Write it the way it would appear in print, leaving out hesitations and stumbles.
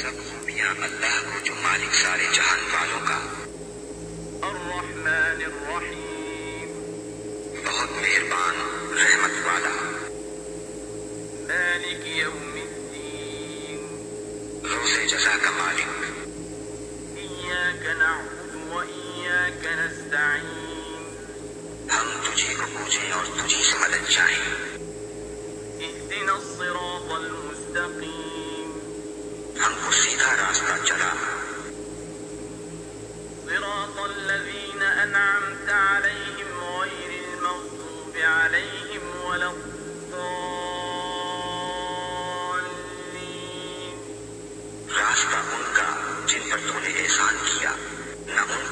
سب خوبیاں اللہ کو جو مالک سارے جہان والوں کا، الرحمن الرحیم، بہت مہربان رحمت والا، مالک یوم الدین، روز جزا کا مالک، ایاک نعبد و ایاک نستعین، ہم تجھی کو پوجیں اور تجھی سے مدد چاہیں، اہدنا الصراط المستقیم، ہم کو سیدھا راستہ چلا، صراط الذین انعمت علیہم غیر المغضوب علیہم ولا الضالین، راستہ ان کا جن پر تو نے احسان کیا، نہ ان